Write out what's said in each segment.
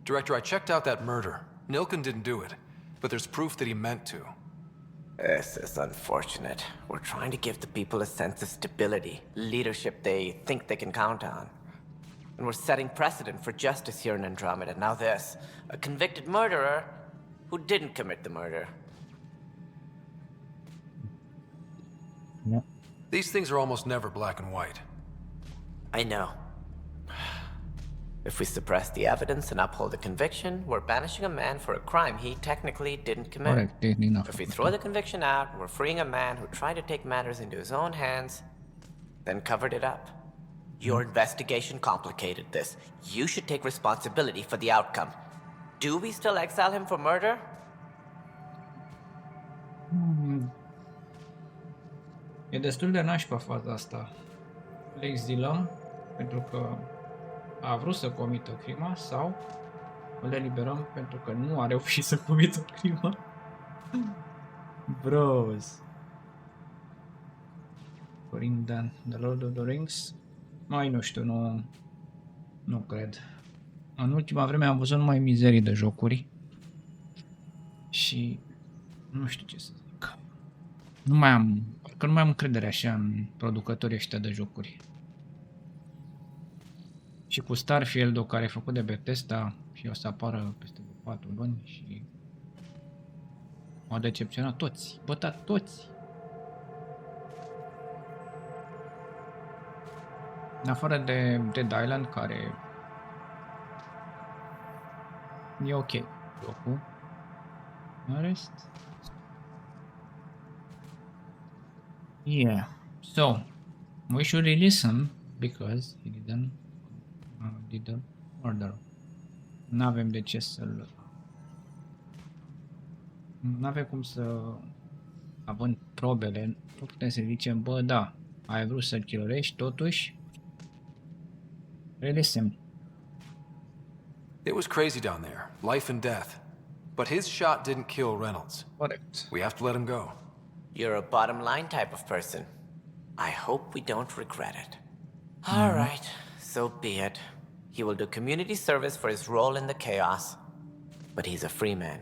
Director, I checked out that murder. Nilken didn't do it, but there's proof that he meant to. This is unfortunate. We're trying to give the people a sense of stability, leadership they think they can count on. And we're setting precedent for justice here in Andromeda. Now this, a convicted murderer who didn't commit the murder. Yeah. These things are almost never black and white. I know. If we suppress the evidence and uphold the conviction, we're banishing a man for a crime he technically didn't commit. Corect, tehnic If we throw the conviction out, we're freeing a man who tried to take matters into his own hands, then covered it up. Your investigation complicated this. You should take responsibility for the outcome. Do we still exile him for murder? E destul de nașpa faza asta. Le exilăm pentru că a vrut să comită crima sau îl eliberăm pentru că nu a reușit să comită crima. Bros. Corin Dan, The Lord of the Rings. Mai nu știu, nu cred. În ultima vreme am văzut numai mizerii de jocuri și nu știu ce să zic. Nu mai am încredere așa în producătorii ăștia de jocuri. Și cu Starfield-ul care e făcut de Bethesda și o să apară peste 4 luni și m-au decepționat toți, bătat toți. În afară de Dead Island, care e ok jocul. În rest, yeah. So we should release him because he didn't did the murder. N-avem de ce să-l... N-avem cum să... Având probele, nu putem să zicem, bă, da, ai vrut să-l chilorești, totuși release him. It was crazy down there, life and death. But his shot didn't kill Reynolds. Correct. We have to let him go. You're a bottom line type of person. I hope we don't regret it. All right, so be it. He will do community service for his role in the chaos. But he's a free man.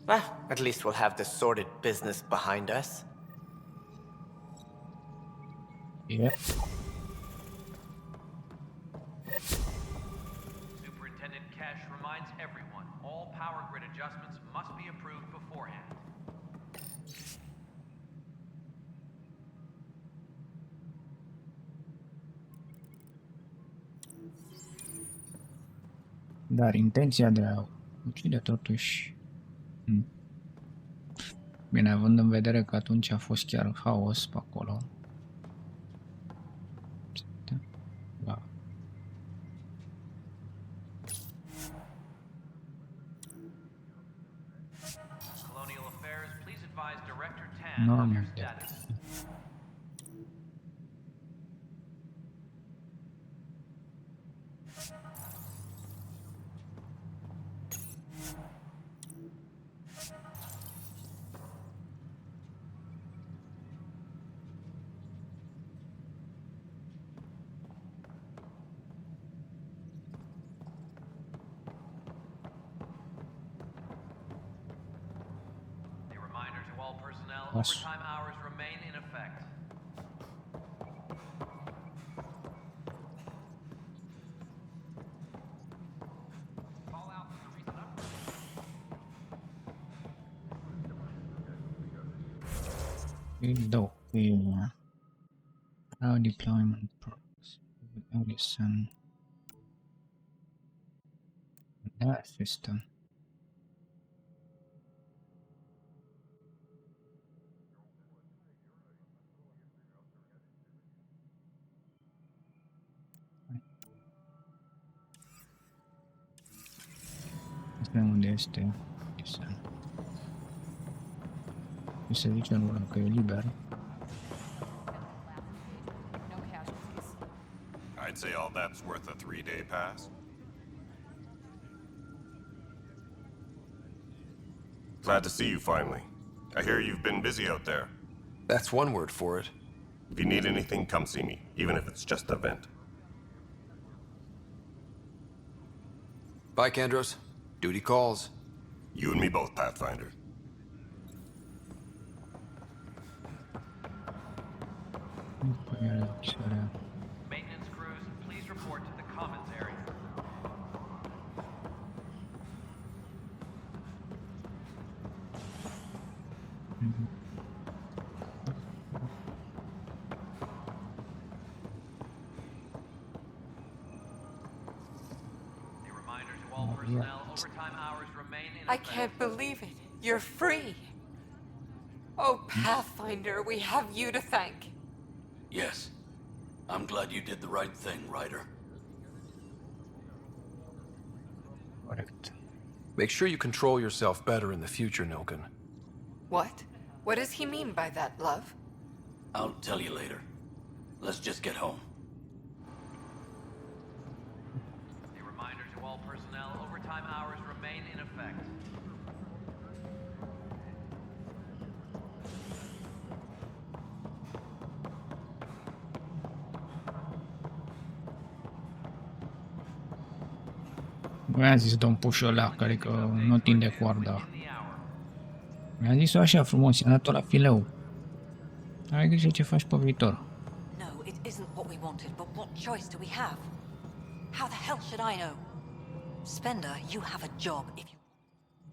Well, at least we'll have the sordid business behind us. Yeah. Superintendent Cash reminds everyone all power grid adjustments must be approved beforehand. Dar intenția de a ucide totuși... Bine, având în vedere că atunci a fost chiar haos pe acolo. Da. Colonial Affairs, please advise Director Tan of Normal. your status. A reminder to all personnel, Yes. overtime hours remain in effect. Call out for the recent Window. How deployment progress. Addison. That system. Asta unde este Addison. Mi se zice în urmă că e liber. I'd say all that's worth a 3-day pass. Glad to see you finally. I hear you've been busy out there. That's one word for it. If you need anything, come see me, even if it's just a vent. Bye, Kandros. Duty calls. You and me both, Pathfinder. Maintenance crews, please report to the commons area. A reminder to all personnel, overtime hours remain in I effect. can't believe it. You're free. Oh, Pathfinder, we have you to thank. Yes. I'm glad you did the right thing, Ryder. Corect. Make sure you control yourself better in the future, Nilken. What? What does he mean by that, love? I'll tell you later. Let's just get home. A reminder to all personnel, overtime hours remain in effect. Mi-a zis domn pușul ăla, care că nu tinde coarda. In the hour. Mi-a zis-o așa frumos, i-a dat-o la fileu. Ai grijă ce faci pe viitor. No, it isn't what we wanted, but what choice do we have? How the hell should I know? Spender, you have a job if you...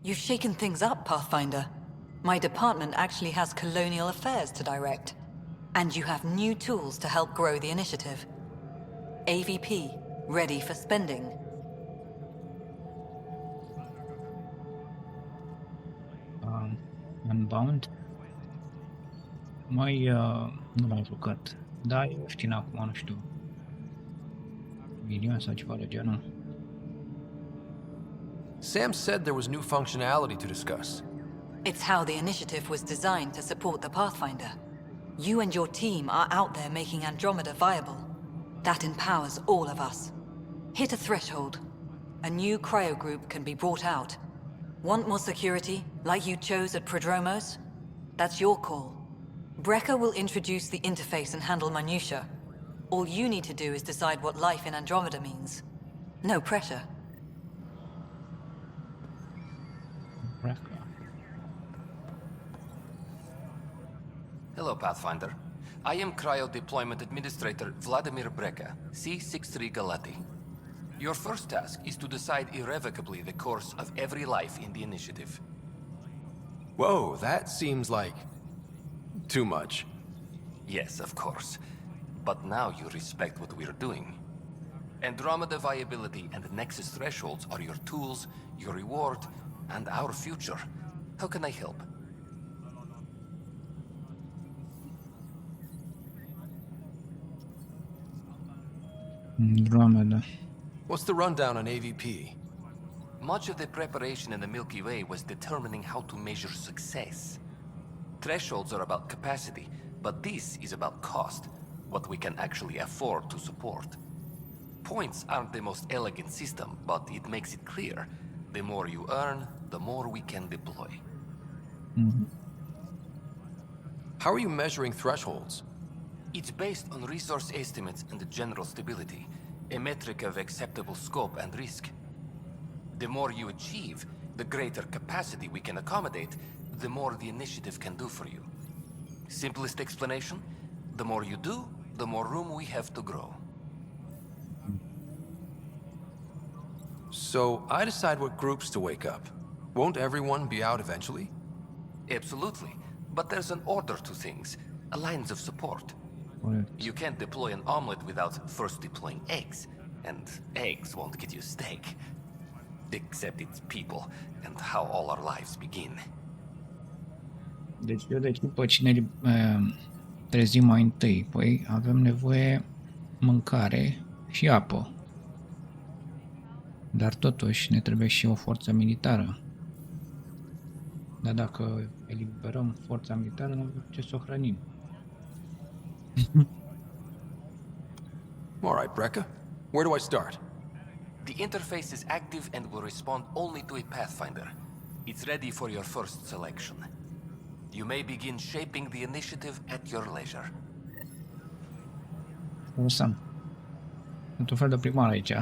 You've shaken things up, Pathfinder. My department actually has colonial affairs to direct. And you have new tools to help grow the initiative. AVP, ready for spending. Unbound. Mai nu l-am jucat. Da, e ieftin acum, nu știu. Milion sau ceva de genul. Sam said there was new functionality to discuss. It's how the initiative was designed to support the Pathfinder. You and your team are out there making Andromeda viable. That empowers all of us. Hit a threshold. A new cryo group can be brought out. Want more security, like you chose at Prodromos? That's your call. Brecker will introduce the interface and handle minutiae. All you need to do is decide what life in Andromeda means. No pressure. Hello, Pathfinder. I am Cryo Deployment Administrator Vladimir Breca, C-63 Galati. Your first task is to decide irrevocably the course of every life in the initiative. Whoa, that seems like... too much. Yes, of course. But now you respect what we're doing. Andromeda viability and Nexus thresholds are your tools, your reward, and our future. How can I help? Andromeda. What's the rundown on AVP? Much of the preparation in the Milky Way was determining how to measure success. Thresholds are about capacity, but this is about cost, what we can actually afford to support. Points aren't the most elegant system, but it makes it clear. The more you earn, the more we can deploy. How are you measuring thresholds? It's based on resource estimates and general stability, a metric of acceptable scope and risk. The more you achieve, the greater capacity we can accommodate, the more the initiative can do for you. Simplest explanation, the more you do, the more room we have to grow. So I decide what groups to wake up. Won't everyone be out eventually? Absolutely, but there's an order to things, a lines of support. You can't deploy an omelet without first deploying eggs, and eggs won't get you steak. Except it's people, and how all our lives begin. Deci eu decid pe cine trezim mai întâi. Păi avem nevoie mâncare și apă. Dar totuși ne trebuie și o forță militară. Dar dacă eliberăm forța militară, nu avem ce să o hrănim. All right, Breca. Where do I start? The interface is active and will respond only to a Pathfinder. It's ready for your first selection. You may begin shaping the initiative at your leisure. O să am. Sunt un fel de primar aici.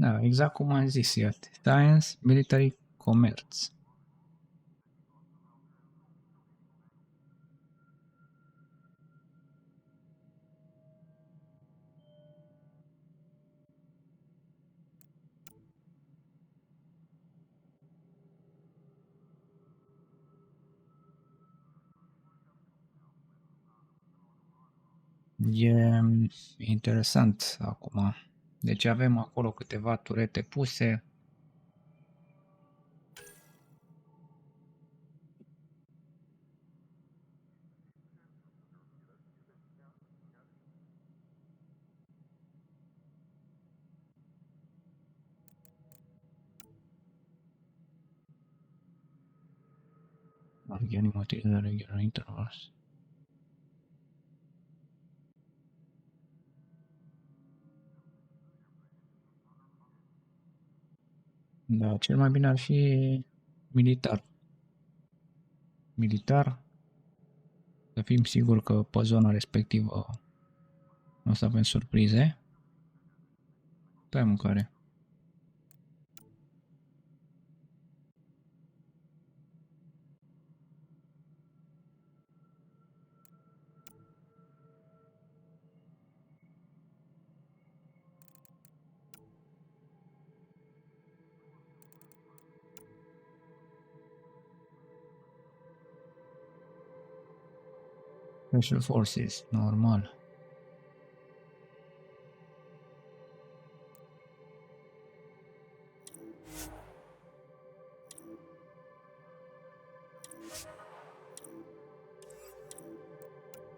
Da, exact cum am zis, iată. Science, Military, Comerț. E interesant acum. Deci avem acolo câteva turete puse. Organic material regular intervals. Da, cel mai bine ar fi militar. Militar. Să fim siguri că pe zona respectivă o să avem surprize. Dai mâncare. Special Forces, normal.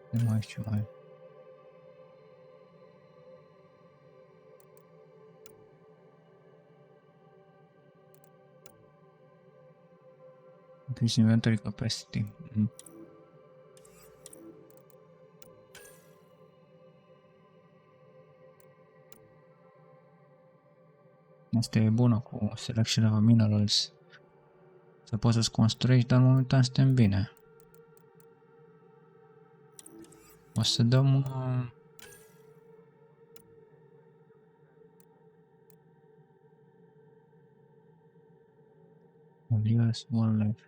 Nu mai știu mai. Increase inventory capacity. Asta e bună cu selection of minerals. Să poți să-ți construiești, dar momentan suntem bine. O să dăm... Alias Wildlife.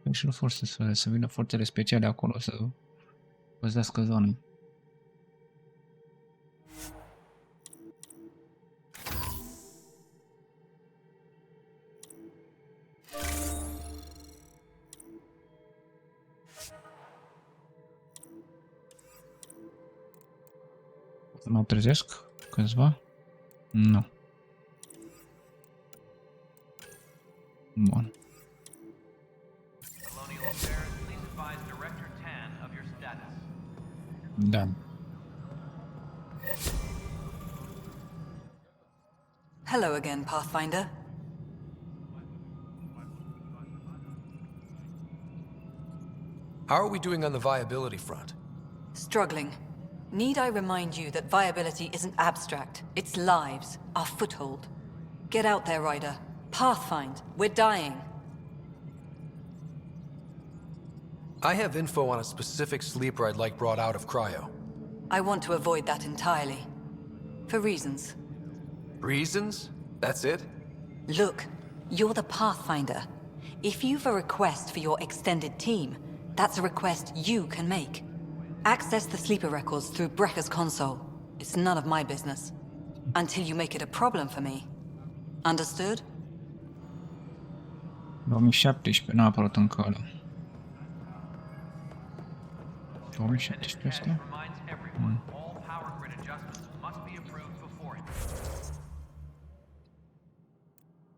Special Forces, să vină forțele speciale acolo să păzească zona. Să mă trezesc câțiva? Nu. Bun. Colonial Affairs, please advise Director Tan of your status. Da. Hello again, Pathfinder. How are we doing on the viability front? Struggling. Need I remind you that viability isn't abstract? It's lives, our foothold. Get out there, Ryder. Pathfind. We're dying. I have info on a specific sleeper I'd like brought out of cryo. I want to avoid that entirely. For reasons. Reasons? That's it? Look, you're the Pathfinder. If you've a request for your extended team, that's a request you can make. Access the sleeper records through Brecker's console. It's none of my business. Until you make it a problem for me. Understood? 2017 n-a apărut încă ăla. 2017 asta? Reminds everyone, all power grid adjustments must be approved beforehand.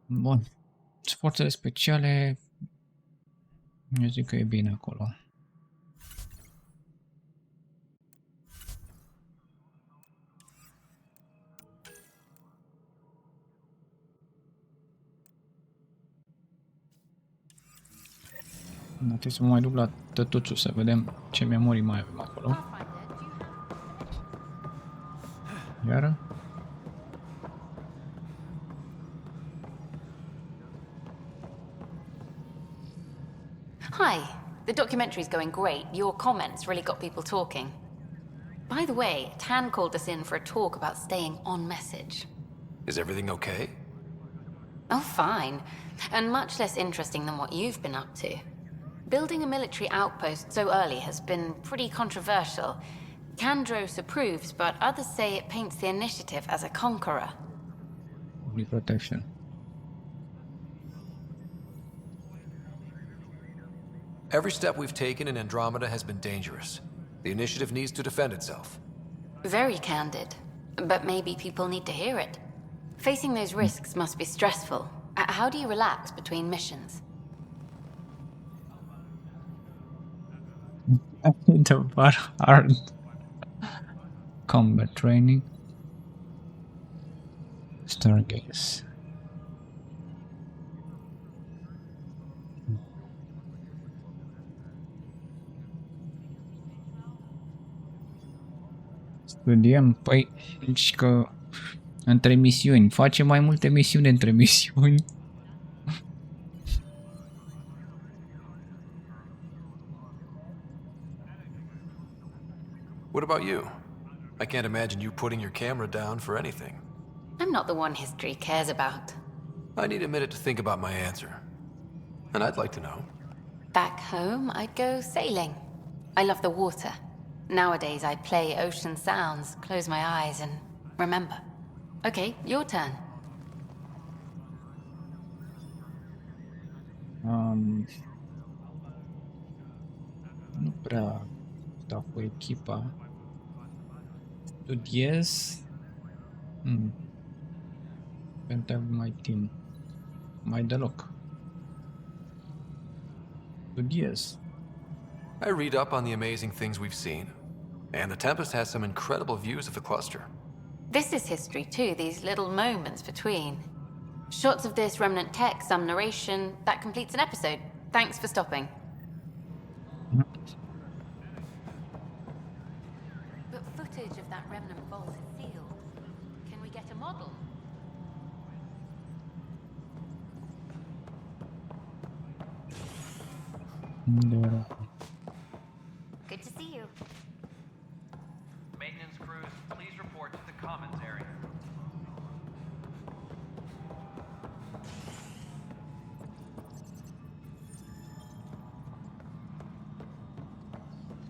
Bun. Forțele speciale... Eu zic că e bine acolo. Trebuie să mă mai duc la tătuțul să vedem ce memorii mai avem acolo. Iară? Hi. The documentary's going great. Your comments really got people talking. By the way, Tan called us in for a talk about staying on message. Is everything okay? Oh, fine. And much less interesting than what you've been up to. Building a military outpost so early has been pretty controversial. Kandros approves, but others say it paints the initiative as a conqueror. Only protection. Every step we've taken in Andromeda has been dangerous. The initiative needs to defend itself. Very candid. But maybe people need to hear it. Facing those risks must be stressful. How do you relax between missions? The hard combat training. Stargaze. Studiem, păi, deci că între misiuni, facem mai multe misiuni între misiuni. What about you? I can't imagine you putting your camera down for anything. I'm not the one history cares about. I need a minute to think about my answer. And I'd like to know. Back home, I'd go sailing. I love the water. Nowadays, I play ocean sounds, close my eyes, and remember. Okay, your turn. Nu prea stau cu echipa. Studiez. Pentru mai timp. Mai deloc. Studiez. I read up on the amazing things we've seen. And the Tempest has some incredible views of the cluster. This is history too, these little moments between. Shots of this remnant tech, some narration, that completes an episode. Thanks for stopping. But footage of that remnant vault is sealed. Can we get a model? Good to see you. Maintenance crews, please report to the commons area.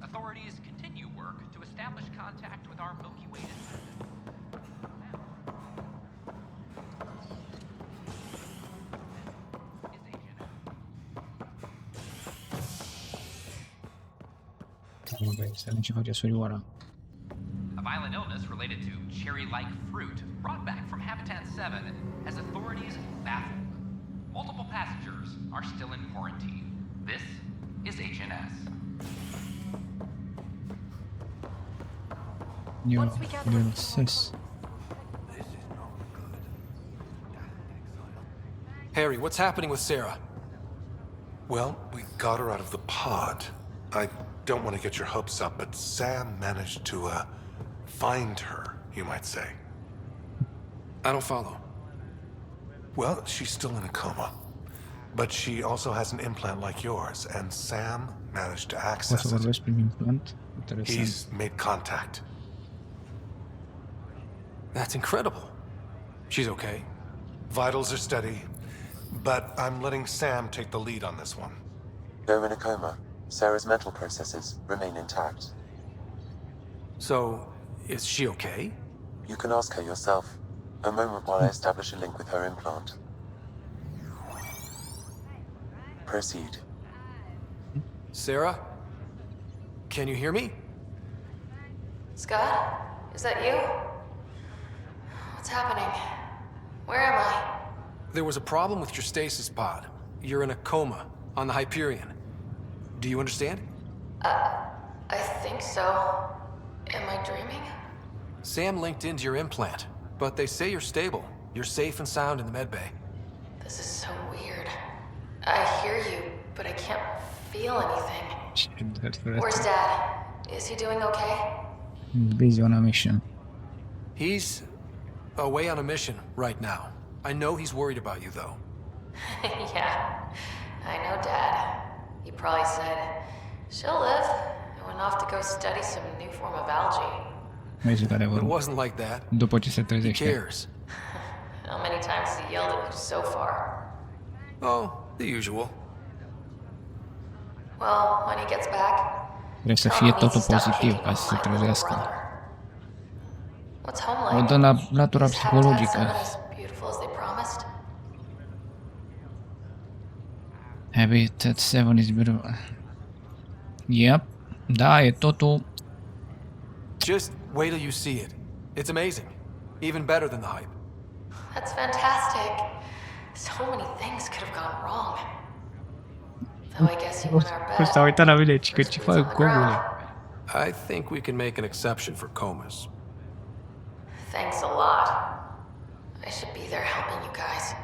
Authorities continue work to establish contact with our Milky Way descendant. A violent illness related to cherry-like fruit brought back from Habitat 7 has authorities baffled. Multiple passengers are still in quarantine. This is HNS. Harry, what's happening with Sarah? Well, we got her out of the pod. I don't want to get your hopes up, but Sam managed to, find her, you might say. I don't follow. Well, she's still in a coma. But she also has an implant like yours, and Sam managed to access it. He's made contact. That's incredible. She's okay. Vitals are steady, but I'm letting Sam take the lead on this one. They're in a coma. Sarah's mental processes remain intact. So, is she okay? You can ask her yourself. A moment while I establish a link with her implant. Proceed. Sarah? Can you hear me? Scott? Is that you? What's happening? Where am I? There was a problem with your stasis pod. You're in a coma on the Hyperion. Do you understand? I think so. Am I dreaming? Sam linked into your implant, but they say you're stable. You're safe and sound in the medbay. This is so weird. I hear you, but I can't feel anything. Where's Dad? Is he doing okay? Busy on a mission. He's away on a mission right now. I know he's worried about you, though. Yeah, I know Dad. He probably said, she'll live, and went off to go study some new form of algae. It wasn't like that. După ce se He trezește. cares. How many times has he yelled at you so far? Oh, the usual. Well, when he gets back, Trebuie să fie totul pozitiv ca să se trezească. what's home O like? dă la latura Is Habitat psihologică. 7 as beautiful as they promised? Habitat 7 is beautiful. Yep. Da, e totul... Just wait till you see it. It's amazing. Even better than the hype. That's fantastic. So many things could have gone wrong. Though I guess you went our best. S-a uitat la mine, că ce fac comule. I think we can make an exception for comas. Thanks a lot. I should be there helping you guys.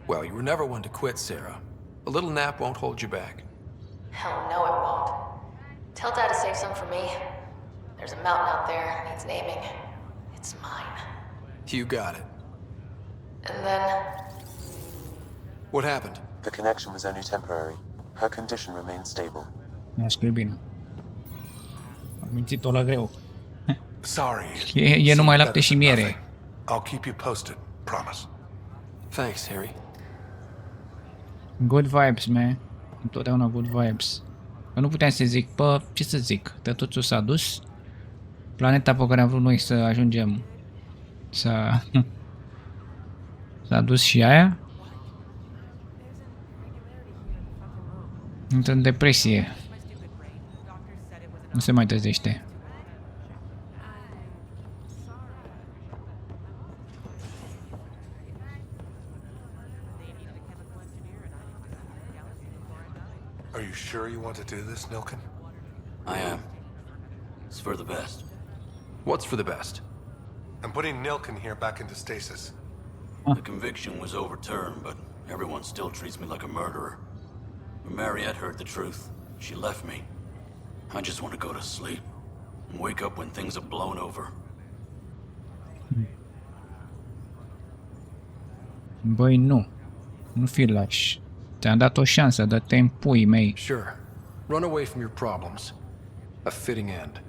Well, you were never one to quit, Sarah. A little nap won't hold you back. Hell no, it won't. Tell Dad to save some for me. There's a mountain out there, needs naming. It's mine. You got it. And then... What happened? The connection was only temporary. Her condition remains stable. Mi-a scris bine. Am mințit-o la greu. Sorry. E numai lapte și miere. I'll keep you posted. Promise. Thanks, Harry. Good vibes, man. Întotdeauna good vibes. Că nu puteam să zic, bă, ce să zic? Tătuțul s-a dus. Planeta pe care am vrut noi să ajungem s-a dus și aia. Intră în depresie. Nu se mai trezește. Are you sure you want to do this, Nilken? I am. It's for the best. What's for the best? I'm putting Nilken here back into stasis. The conviction was overturned, but everyone still treats me like a murderer. When Mariette heard the truth, she left me. I just want to go to sleep and wake up when things are blown over. Băi, nu. Nu fi lași. Te-am dat o șansă, dă-te în pui mei. Sure. Run away from your problems. A fitting end.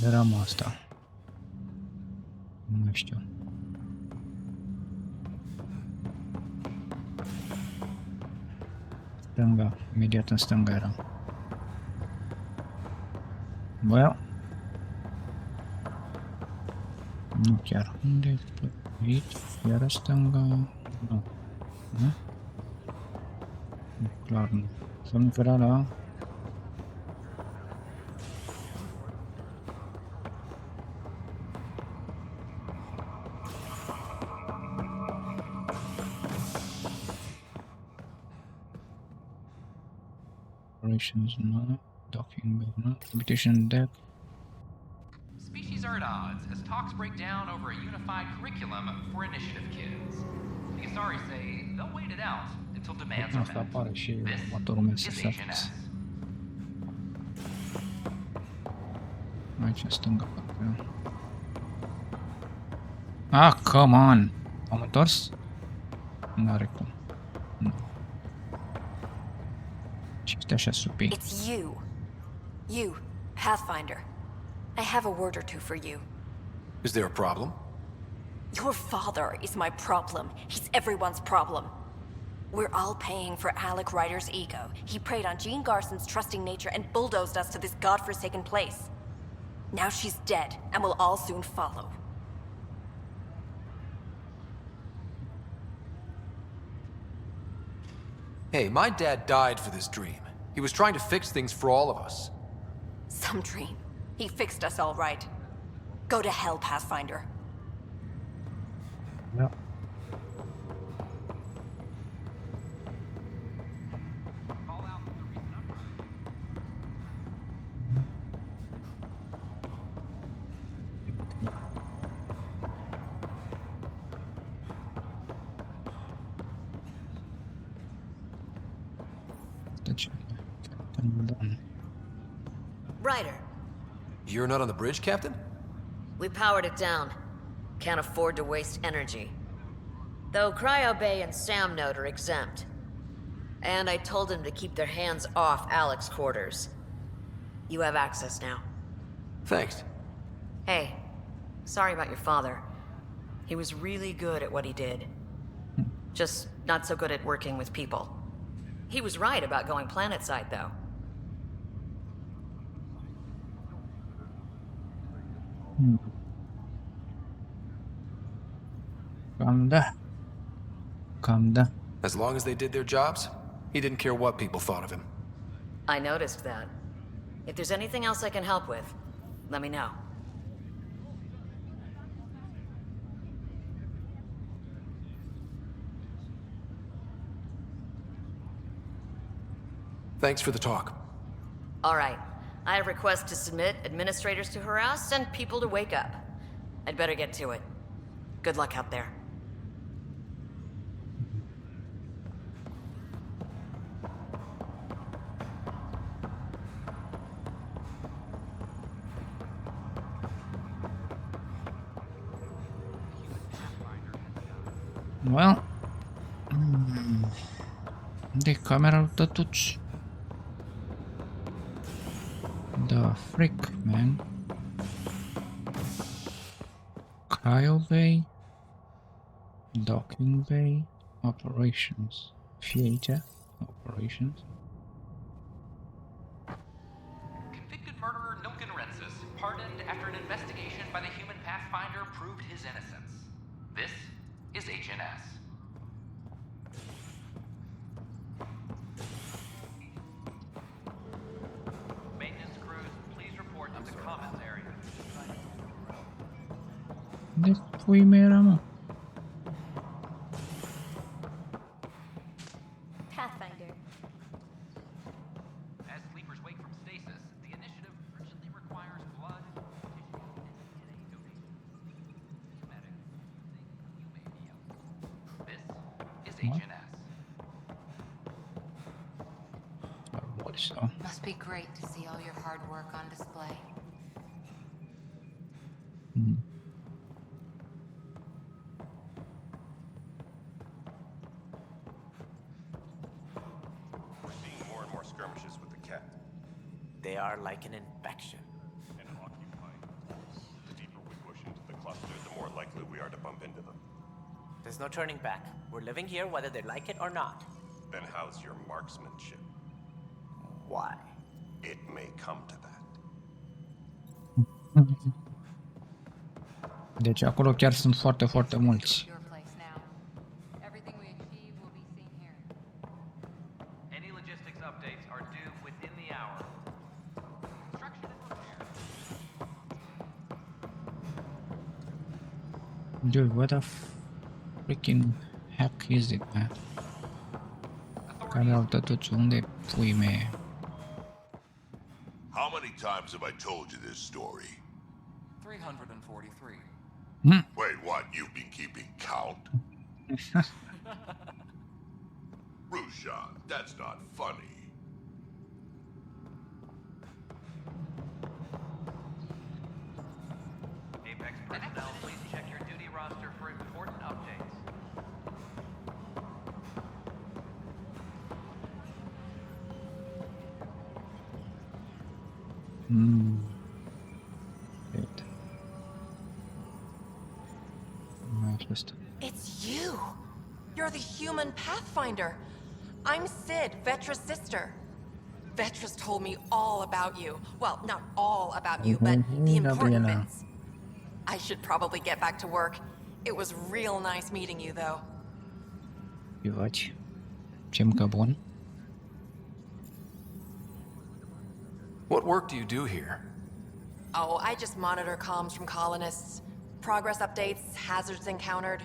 Drama asta. Nu mai știu. Stânga. Imediat în stânga era. Well. Nu chiar. Unde? Aici? Iar stânga? Nu. Nu? Clar nu. Să nu fera la... Operations, no. Docking, no. Habitation deck. Species are at odds as talks break down over a unified curriculum for initiative kids. The Asari say they'll wait it out until demands are Asta met. apare și This următorul is mesaj. Agent S. Aici în stânga, parcă. Ah, come on! Am întors? N-are cum. Nu. Ce este așa supii? It's you. You, Pathfinder. I have a word or two for you. Is there a problem? Your father is my problem. He's everyone's problem. We're all paying for Alec Ryder's ego. He preyed on Jean Garson's trusting nature and bulldozed us to this godforsaken place. Now she's dead, and we'll all soon follow. Hey, my dad died for this dream. He was trying to fix things for all of us. Some dream. He fixed us all right. Go to hell, Pathfinder. Da. Ryder, You're not on the bridge, Captain? we powered it down. Can't afford to waste energy. Though Cryo Bay and Sam Note are exempt. And I told them to keep their hands off Alec's quarters. You have access now. Thanks. Hey, sorry about your father. He was really good at what he did. Just not so good at working with people. He was right about going planetside, though. Cam da. As long as they did their jobs, he didn't care what people thought of him. I noticed that. If there's anything else I can help with, let me know. Thanks for the talk. All right. I have requests to submit, administrators to harass, and people to wake up. I'd better get to it. Good luck out there. Well, de camera totuși. The frick, man. Cryo Bay, Docking Bay, Operations, Theater, Operations. Convicted murderer Nilken Rensis, pardoned after an investigation by the human Pathfinder proved his innocence. This is HNS. Maintenance crews, please report to the commons area. De pui mei era, mă? Pathfinder. As sleepers wake from stasis, the initiative urgently requires blood, tissue, and DNA donations. Medic, you may be eligible. This is HNS. Must be great to see all your hard work on display. We're seeing more and more skirmishes with the cat. They are like an infection. And occupied. The deeper we push into the cluster, the more likely we are to bump into them. There's no turning back. We're living here whether they like it or not. Then how's your marksmanship? Why? It may come to that. Deci acolo chiar sunt foarte, foarte mulți. Any logistics updates are due within the hour. Construction and repair. Dude, what the freaking heck is it, man? Camera totuși, unde pui mei? How many times have I told you this story? 343. Wait, what? You've been keeping count? Rushan, that's not funny. Apex personnel, please check your duty roster for important updates. Wait. It's you! You're the human Pathfinder. I'm Sid, Vetra's sister. Vetra's told me all about you. Well, not all about you, but the important bits. I should probably get back to work. It was real nice meeting you, though. Pivaci. Ce-mi bun. What work do you do here? Oh, I just monitor comms from colonists. Progress updates, hazards encountered.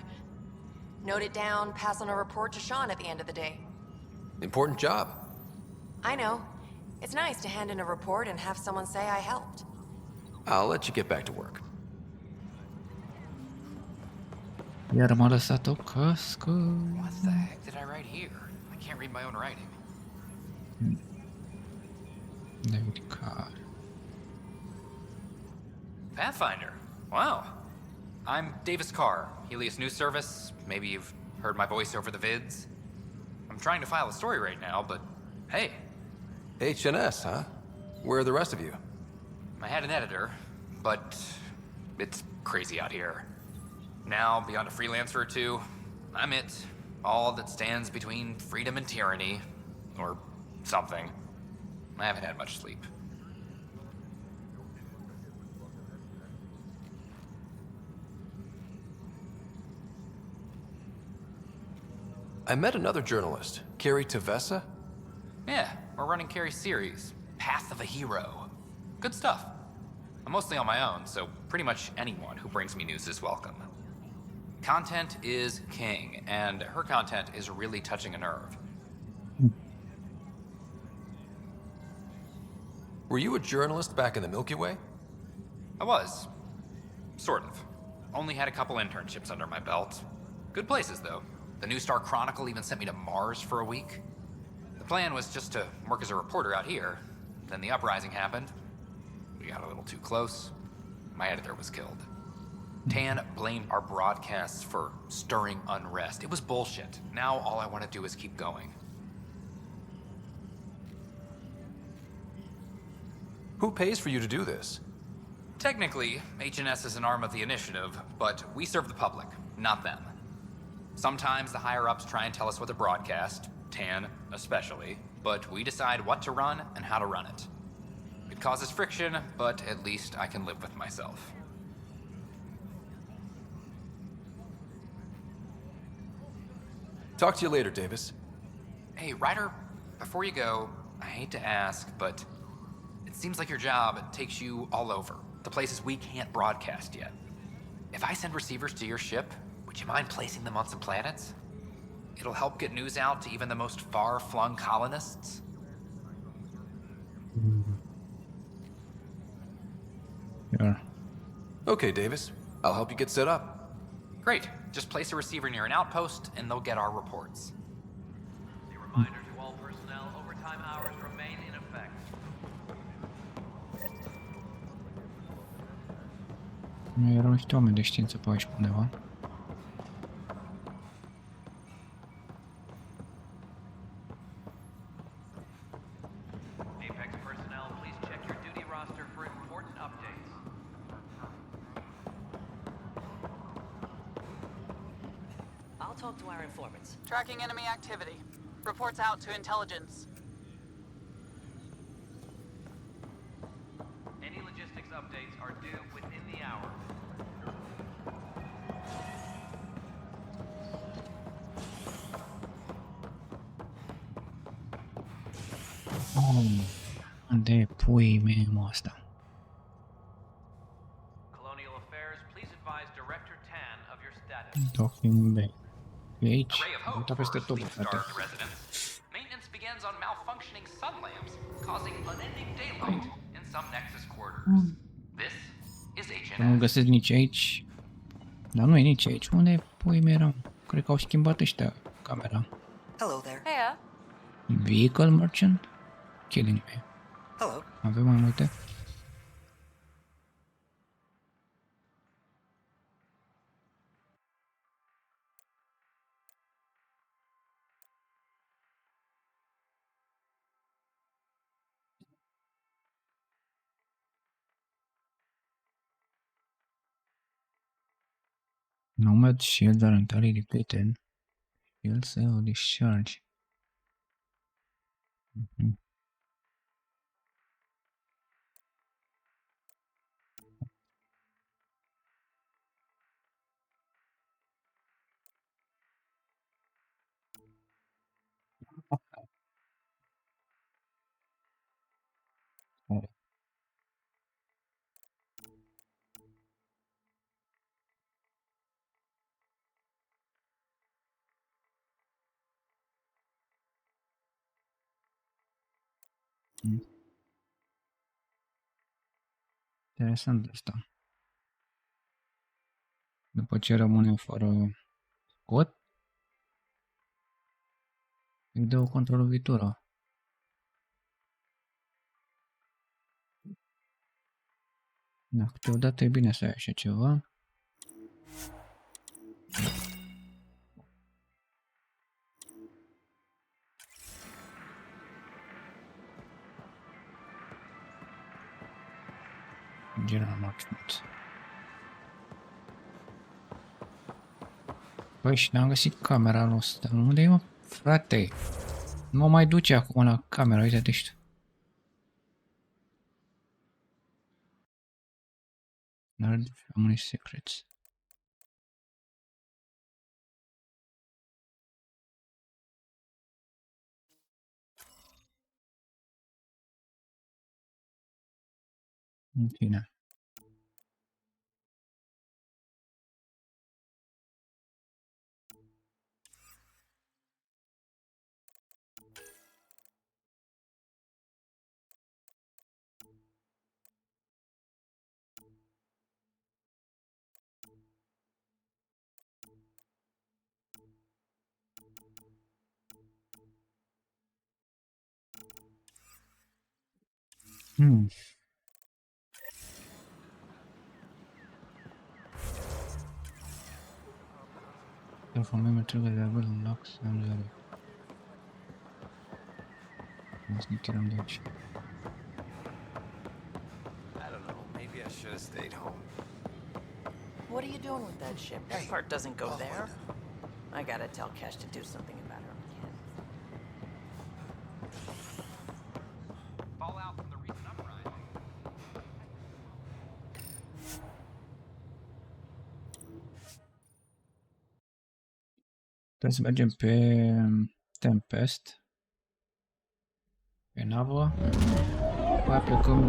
Note it down, pass on a report to Sean at the end of the day. Important job. I know. It's nice to hand in a report and have someone say I helped. I'll let you get back to work. Iar m-a lăsat o cască. What the heck did I write here? I can't read my own writing. David Carr. Pathfinder. Wow. I'm Davis Carr, Helios News Service. Maybe you've heard my voice over the vids. I'm trying to file a story right now, but hey. HNS, huh? Where are the rest of you? I had an editor, but it's crazy out here. Now, beyond a freelancer or two, I'm it. All that stands between freedom and tyranny. Or something. I haven't had much sleep. I met another journalist, Carrie Tavessa. Yeah, we're running Carrie's series, Path of a Hero. Good stuff. I'm mostly on my own, so pretty much anyone who brings me news is welcome. Content is king, and her content is really touching a nerve. Were you a journalist back in the Milky Way? I was. Sort of. Only had a couple internships under my belt. Good places, though. The New Star Chronicle even sent me to Mars for a week. The plan was just to work as a reporter out here. Then the uprising happened. We got a little too close. My editor was killed. Tan blamed our broadcasts for stirring unrest. It was bullshit. Now all I want to do is keep going. Who pays for you to do this? Technically, HNS is an arm of the initiative, but we serve the public, not them. Sometimes the higher-ups try and tell us what to broadcast, Tan especially, but we decide what to run and how to run it. It causes friction, but at least I can live with myself. Talk to you later, Davis. Hey, Ryder, before you go, I hate to ask, but it seems like your job takes you all over, the places we can't broadcast yet. If I send receivers to your ship, would you mind placing them on some planets? It'll help get news out to even the most far-flung colonists. Yeah. Okay, Davis. I'll help you get set up. Great. Just place a receiver near an outpost, and they'll get our reports. A reminder to all personnel, overtime hours remain in effect. Nu erau niște oameni de știință pe aici undeva. Apex personnel, please check your duty roster for important updates. I'll talk to our informants. Tracking enemy activity. Reports out to intelligence. Any logistics updates are due within the hour. Unde e pui mei mă asta? Colonial Affairs, please advise Director Tan of your status. Docking Bay. E aici. Am uitat peste tot, frate. Maintenance begins on malfunctioning sun lamps, causing unending daylight in some Nexus quarters. This is Nu HNS. găsesc nici aici. Dar nu e nici aici. Unde pui mei erau? Cred că au schimbat ăștia camera. Hello there. Heya. Vehicle Merchant? Killing me. Hello. Avem mai multe? Nomad shields are entirely depleted. Shields will discharge. Interesant asta. După ce rămâne fără cod, îi dă o contralovitură. Da, câteodată e bine să ai așa ceva. General Marksmith. Păi și n-am găsit camera lui ăsta. Unde e, mă, frate? Nu mă mai duce acum la camera, uite-te și tu. Am unii secrets. În fine. Information trigger level unlocks and sneaking de aici. I don't know, maybe I should have stayed home. What are you doing with that ship? That part doesn't go there. I gotta tell Cash to do something about her mechanics. Fallout from the recent uprising. Trebuie să mergem pe Tempest, pe navă, apoi plecăm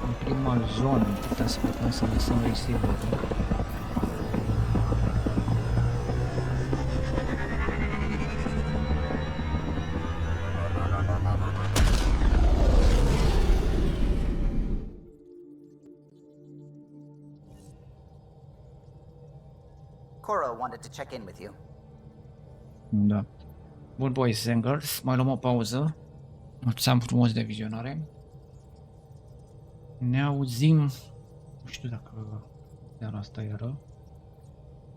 în prima zonă, putem să plecăm să lăsăm receiverul. Cora wanted to check in with you. Da. Bun, boys and girls, mai luăm o pauză. Mulțumim frumos de vizionare. Ne auzim, nu știu dacă seara asta iară.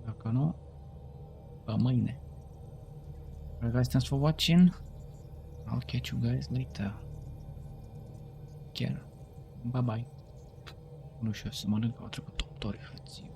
Dacă nu, pe mâine. Alright guys, thanks for watching. I'll catch you guys later. Chiar. Bye bye. Nu știu, să mănânc, au trecut 8 ore, frății.